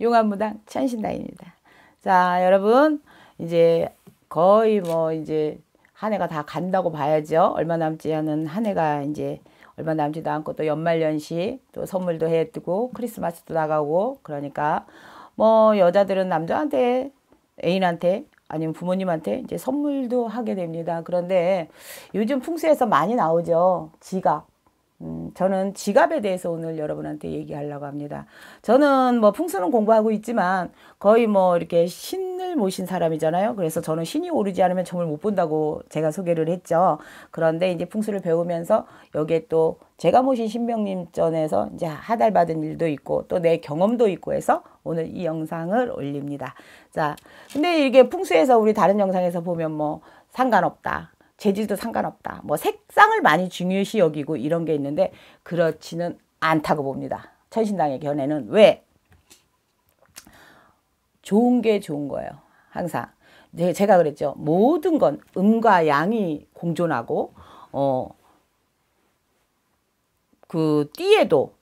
용화무당 천신당입니다. 자, 여러분 이제 거의 뭐 이제 한 해가 다 간다고 봐야죠. 얼마 남지 않은 한 해가 이제 얼마 남지도 않고 또 연말연시 또 선물도 해두고 크리스마스도 나가고 그러니까 뭐 여자들은 남자한테 애인한테 아니면 부모님한테 이제 선물도 하게 됩니다. 그런데 요즘 풍수에서 많이 나오죠. 지갑. 저는 지갑에 대해서 오늘 여러분한테 얘기하려고 합니다. 저는 뭐 풍수는 공부하고 있지만 거의 뭐 이렇게 신을 모신 사람이잖아요. 그래서 저는 신이 오르지 않으면 점을 못 본다고 제가 소개를 했죠. 그런데 이제 풍수를 배우면서 여기에 또 제가 모신 신명님 전에서 이제 하달받은 일도 있고 또 내 경험도 있고 해서 오늘 이 영상을 올립니다. 자, 근데 이게 풍수에서 우리 다른 영상에서 보면 뭐 상관없다. 재질도 상관없다. 뭐 색상을 많이 중요시 여기고 이런 게 있는데 그렇지는 않다고 봅니다. 천신당의 견해는 왜? 좋은 게 좋은 거예요. 항상. 제가 그랬죠. 모든 건 음과 양이 공존하고 그 띠에도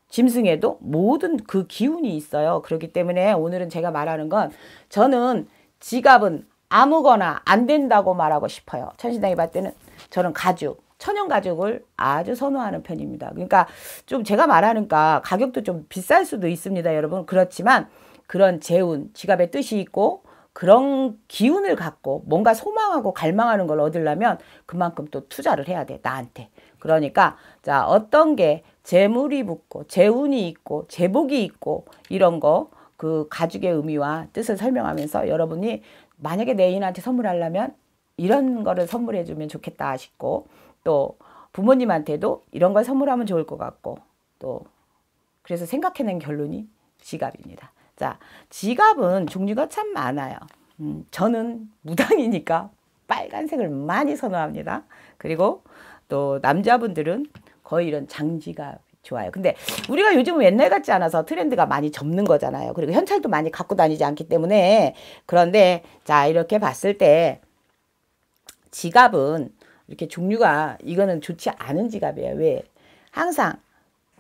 짐승에도 모든 그 기운이 있어요. 그렇기 때문에 오늘은 제가 말하는 건 저는 지갑은 아무거나 안 된다고 말하고 싶어요. 천신당이 봤을 때는 저는 가죽, 천연 가죽을 아주 선호하는 편입니다. 그러니까 좀 제가 말하니까 가격도 좀 비쌀 수도 있습니다, 여러분. 그렇지만 그런 재운, 지갑에 뜻이 있고 그런 기운을 갖고 뭔가 소망하고 갈망하는 걸 얻으려면 그만큼 또 투자를 해야 돼, 나한테. 그러니까 자, 어떤 게 재물이 붙고 재운이 있고 재복이 있고 이런 거 그 가죽의 의미와 뜻을 설명하면서 여러분이 만약에 내 애인한테 선물하려면 이런 거를 선물해 주면 좋겠다 싶고 또 부모님한테도 이런 걸 선물하면 좋을 것 같고 또 그래서 생각해낸 결론이 지갑입니다. 자, 지갑은 종류가 참 많아요. 저는 무당이니까 빨간색을 많이 선호합니다. 그리고 또 남자분들은 거의 이런 장지갑 좋아요. 근데 우리가 요즘은 옛날 같지 않아서 트렌드가 많이 접는 거잖아요. 그리고 현찰도 많이 갖고 다니지 않기 때문에 그런데 자 이렇게 봤을 때 지갑은 이렇게 종류가 이거는 좋지 않은 지갑이에요. 왜? 항상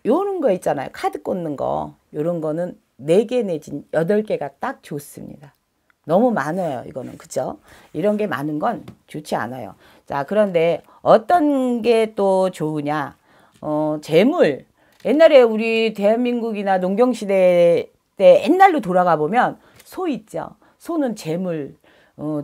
요런 거 있잖아요. 카드 꽂는 거 요런 거는 4개 내지 8개가 딱 좋습니다. 너무 많아요. 이거는 그죠? 이런 게 많은 건 좋지 않아요. 자 그런데 어떤 게 또 좋으냐? 재물. 옛날에 우리 대한민국이나 농경시대 때 옛날로 돌아가 보면 소 있죠. 소는 재물,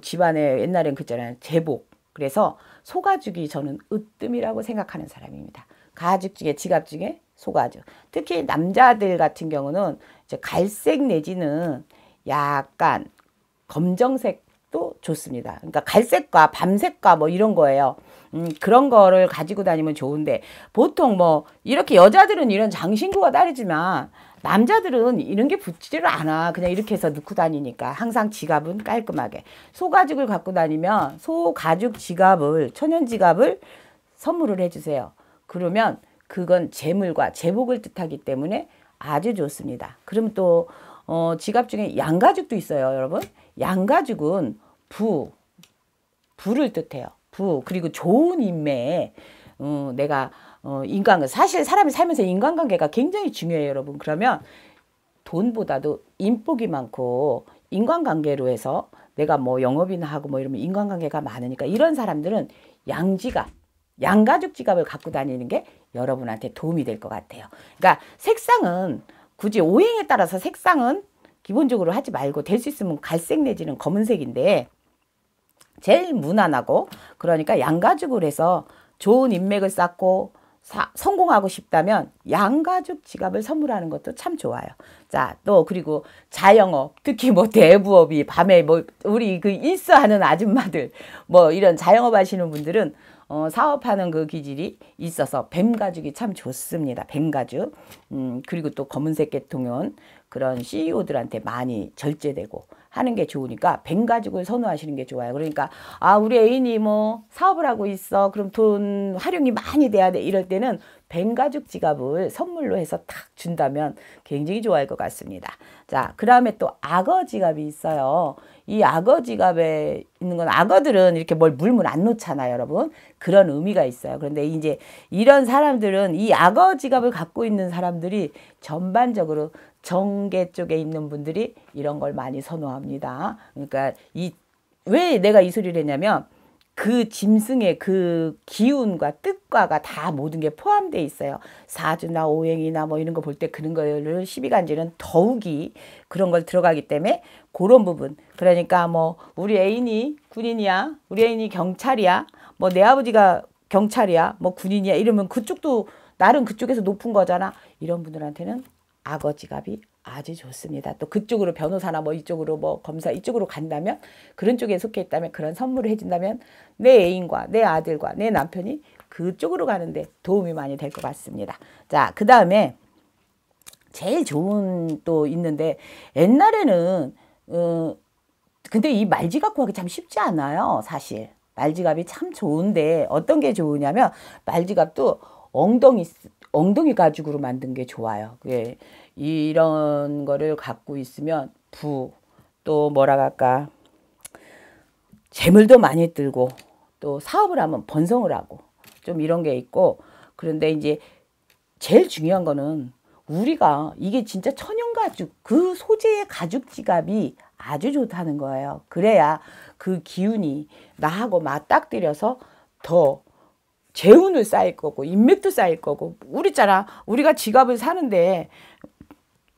집안에 옛날엔 그랬잖아요. 재복. 그래서 소가죽이 저는 으뜸이라고 생각하는 사람입니다. 가죽 중에 지갑 중에 소가죽. 특히 남자들 같은 경우는 이제 갈색 내지는 약간 검정색도 좋습니다. 그러니까 갈색과 밤색과 뭐 이런 거예요. 그런 거를 가지고 다니면 좋은데 보통 뭐 이렇게 여자들은 이런 장신구가 따르지만 남자들은 이런 게 붙지를 않아. 그냥 이렇게 해서 넣고 다니니까 항상 지갑은 깔끔하게 소가죽을 갖고 다니면 소가죽 지갑을 천연 지갑을 선물을 해주세요. 그러면 그건 재물과 재복을 뜻하기 때문에 아주 좋습니다. 그럼 또 지갑 중에 양가죽도 있어요, 여러분. 양가죽은 부를 뜻해요. 그리고 좋은 인매에 내가 인간관 사실 사람이 살면서 인간관계가 굉장히 중요해요, 여러분. 그러면 돈보다도 인복이 많고 인간관계로 해서 내가 뭐 영업이나 하고 뭐 이러면 인간관계가 많으니까 이런 사람들은 양가죽 지갑을 갖고 다니는 게 여러분한테 도움이 될 것 같아요. 그러니까 색상은 굳이 오행에 따라서 색상은 기본적으로 하지 말고 될 수 있으면 갈색 내지는 검은색인데 제일 무난하고 그러니까 양가죽을 해서 좋은 인맥을 쌓고 성공하고 싶다면 양가죽 지갑을 선물하는 것도 참 좋아요. 자, 또 그리고 자영업 특히 뭐 대부업이 밤에 뭐 우리 그 일서하는 아줌마들 뭐 이런 자영업 하시는 분들은 사업하는 그 기질이 있어서 뱀가죽이 참 좋습니다. 뱀가죽. 그리고 또 검은색 계통은 그런 CEO들한테 많이 절제되고 하는 게 좋으니까 뱀가죽을 선호하시는 게 좋아요. 그러니까 우리 애인이 뭐 사업을 하고 있어. 그럼 돈 활용이 많이 돼야 돼. 이럴 때는 뱀가죽 지갑을 선물로 해서 탁 준다면 굉장히 좋아할 것 같습니다. 자, 그 다음에 또 악어 지갑이 있어요. 이 악어 지갑에 있는 건 악어들은 이렇게 뭘 물면 안 놓잖아요, 여러분. 그런 의미가 있어요. 그런데 이제 이런 사람들은 이 악어 지갑을 갖고 있는 사람들이 전반적으로 정계 쪽에 있는 분들이 이런 걸 많이 선호합니다. 그러니까 왜 내가 이 소리를 했냐면 그 짐승의 그 기운과 뜻과가 다 모든 게 포함되어 있어요. 사주나 오행이나 뭐 이런 거 볼 때 그런 거를 시비간지는 더욱이 그런 걸 들어가기 때문에 그런 부분. 그러니까 뭐 우리 애인이 군인이야, 우리 애인이 경찰이야, 뭐 내 아버지가 경찰이야, 뭐 군인이야 이러면 그쪽도 나름 그쪽에서 높은 거잖아. 이런 분들한테는 악어 지갑이 아주 좋습니다. 또 그쪽으로 변호사나 뭐 이쪽으로 뭐 검사 이쪽으로 간다면 그런 쪽에 속해 있다면 그런 선물을 해준다면 내 애인과 내 아들과 내 남편이 그쪽으로 가는데 도움이 많이 될 것 같습니다. 자, 그 다음에 제일 좋은 또 있는데 옛날에는 근데 이 말지갑 구하기 참 쉽지 않아요. 사실 말지갑이 참 좋은데 어떤 게 좋으냐면 말지갑도 엉덩이 가죽으로 만든 게 좋아요. 예, 이런 거를 갖고 있으면 또 뭐라 할까 재물도 많이 들고 또 사업을 하면 번성을 하고 좀 이런 게 있고 그런데 이제 제일 중요한 거는 우리가 이게 진짜 천연 가죽 그 소재의 가죽 지갑이 아주 좋다는 거예요. 그래야 그 기운이 나하고 맞닥뜨려서 더 재운을 쌓일 거고 인맥도 쌓일 거고 우리가 지갑을 사는데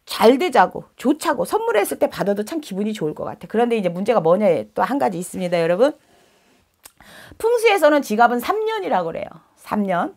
잘 되자고 좋자고 선물했을 때 받아도 참 기분이 좋을 것 같아. 그런데 이제 문제가 뭐냐 또 한 가지 있습니다. 여러분 풍수에서는 지갑은 3년이라고 그래요. 3년.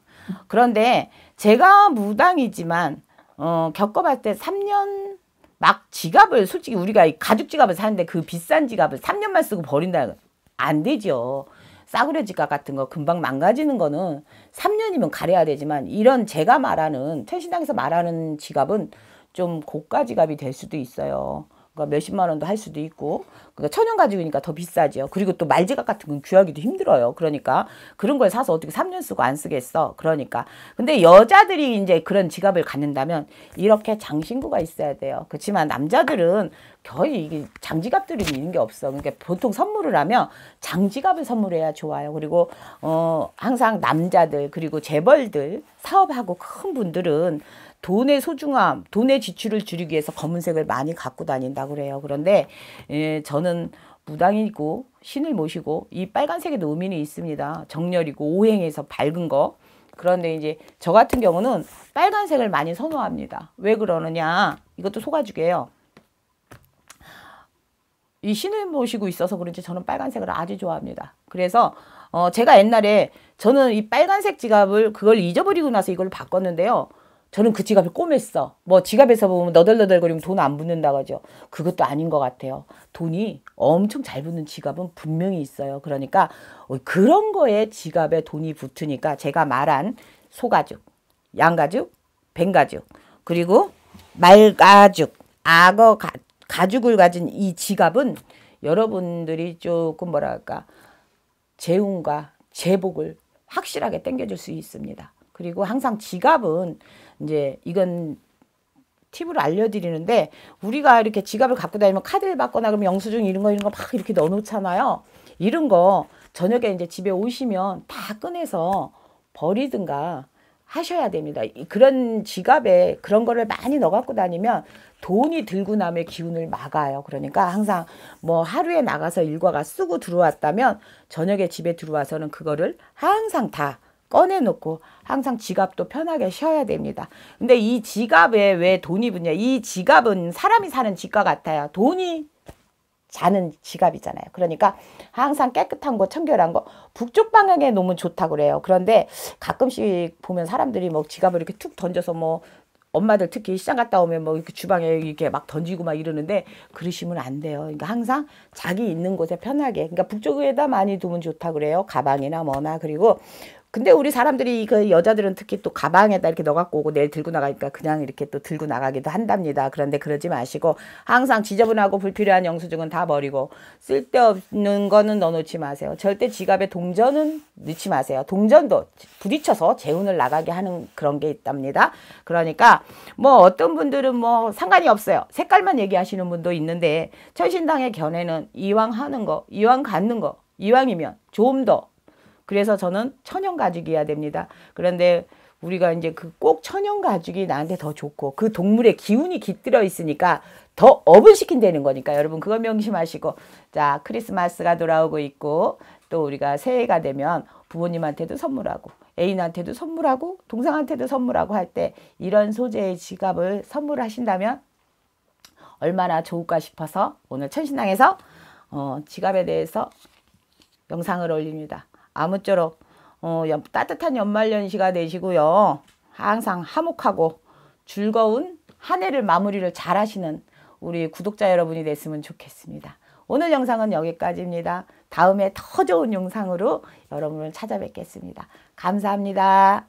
그런데 제가 무당이지만 겪어봤을 때 3년 막 지갑을 솔직히 우리가 가죽 지갑을 사는데 그 비싼 지갑을 3년만 쓰고 버린다 안 되죠. 싸구려 지갑 같은 거 금방 망가지는 거는 3년이면 가려야 되지만 이런 제가 말하는 천신당에서 말하는 지갑은 좀 고가 지갑이 될 수도 있어요. 그러니까 몇십만 원도 할 수도 있고 그러니까 천연 가죽이니까 더 비싸죠. 그리고 또 말지갑 같은 건 귀하기도 힘들어요. 그러니까 그런 걸 사서 어떻게 3년 쓰고 안 쓰겠어. 그러니까 근데 여자들이 이제 그런 지갑을 갖는다면 이렇게 장신구가 있어야 돼요. 그렇지만 남자들은 거의 이게 장지갑들이 있는 게 없어. 그러니까 보통 선물을 하면 장지갑을 선물해야 좋아요. 그리고 항상 남자들 그리고 재벌들 사업하고 큰 분들은 돈의 소중함, 돈의 지출을 줄이기 위해서 검은색을 많이 갖고 다닌다고 그래요. 그런데 저는 무당이고 신을 모시고 이 빨간색에도 의미는 있습니다. 정렬이고 오행에서 밝은 거. 그런데 이제 저 같은 경우는 빨간색을 많이 선호합니다. 왜 그러느냐? 이것도 소가죽이에요. 이 신을 모시고 있어서 그런지 저는 빨간색을 아주 좋아합니다. 그래서 제가 옛날에 저는 이 빨간색 지갑을 그걸 잊어버리고 나서 이걸 바꿨는데요. 저는 그 지갑을 꼬맸어. 뭐 지갑에서 보면 너덜너덜거리면 돈 안 붙는다고 하죠. 그것도 아닌 것 같아요. 돈이 엄청 잘 붙는 지갑은 분명히 있어요. 그러니까 그런 거에 지갑에 돈이 붙으니까 제가 말한 소가죽, 양가죽, 뱀가죽 그리고 말가죽, 악어 가죽을 가진 이 지갑은 여러분들이 조금 뭐랄까 재운과 재복을 확실하게 땡겨줄 수 있습니다. 그리고 항상 지갑은 이제 이건 팁을 알려드리는데 우리가 이렇게 지갑을 갖고 다니면 카드를 받거나 그러면 영수증 이런 거 막 이렇게 넣어놓잖아요. 이런 거 저녁에 이제 집에 오시면 다 꺼내서 버리든가 하셔야 됩니다. 그런 지갑에 그런 거를 많이 넣어 갖고 다니면 돈이 들고 남의 기운을 막아요. 그러니까 항상 뭐 하루에 나가서 일과가 쓰고 들어왔다면 저녁에 집에 들어와서는 그거를 항상 다 꺼내놓고 항상 지갑도 편하게 쉬어야 됩니다. 근데 이 지갑에 왜 돈이 붙냐? 이 지갑은 사람이 사는 집과 같아요. 돈이 자는 지갑이잖아요. 그러니까 항상 깨끗한 거, 청결한 거, 북쪽 방향에 놓으면 좋다고 그래요. 그런데 가끔씩 보면 사람들이 뭐 지갑을 이렇게 툭 던져서 뭐 엄마들 특히 시장 갔다 오면 뭐 이렇게 주방에 이렇게 막 던지고 막 이러는데 그러시면 안 돼요. 그러니까 항상 자기 있는 곳에 편하게. 그러니까 북쪽에다 많이 두면 좋다 그래요. 가방이나 뭐나. 그리고 근데 우리 사람들이 그 여자들은 특히 또 가방에다 이렇게 넣어갖고 오고 내일 들고 나가니까 그냥 이렇게 또 들고 나가기도 한답니다. 그런데 그러지 마시고 항상 지저분하고 불필요한 영수증은 다 버리고 쓸데없는 거는 넣어놓지 마세요. 절대 지갑에 동전은 넣지 마세요. 동전도 부딪혀서 재운을 나가게 하는 그런 게 있답니다. 그러니까 뭐 어떤 분들은 뭐 상관이 없어요. 색깔만 얘기하시는 분도 있는데 천신당의 견해는 이왕 하는 거, 이왕 갖는 거, 이왕이면 좀 더 그래서 저는 천연 가죽이어야 됩니다. 그런데 우리가 이제 그 꼭 천연 가죽이 나한테 더 좋고 그 동물의 기운이 깃들어 있으니까 더 업을 시킨다는 거니까 여러분 그거 명심하시고 자 크리스마스가 돌아오고 있고 또 우리가 새해가 되면 부모님한테도 선물하고 애인한테도 선물하고 동생한테도 선물하고 할 때 이런 소재의 지갑을 선물하신다면 얼마나 좋을까 싶어서 오늘 천신당에서 지갑에 대해서 영상을 올립니다. 아무쪼록 따뜻한 연말연시가 되시고요. 항상 화목하고 즐거운 한 해를 마무리를 잘 하시는 우리 구독자 여러분이 됐으면 좋겠습니다. 오늘 영상은 여기까지입니다. 다음에 더 좋은 영상으로 여러분을 찾아뵙겠습니다. 감사합니다.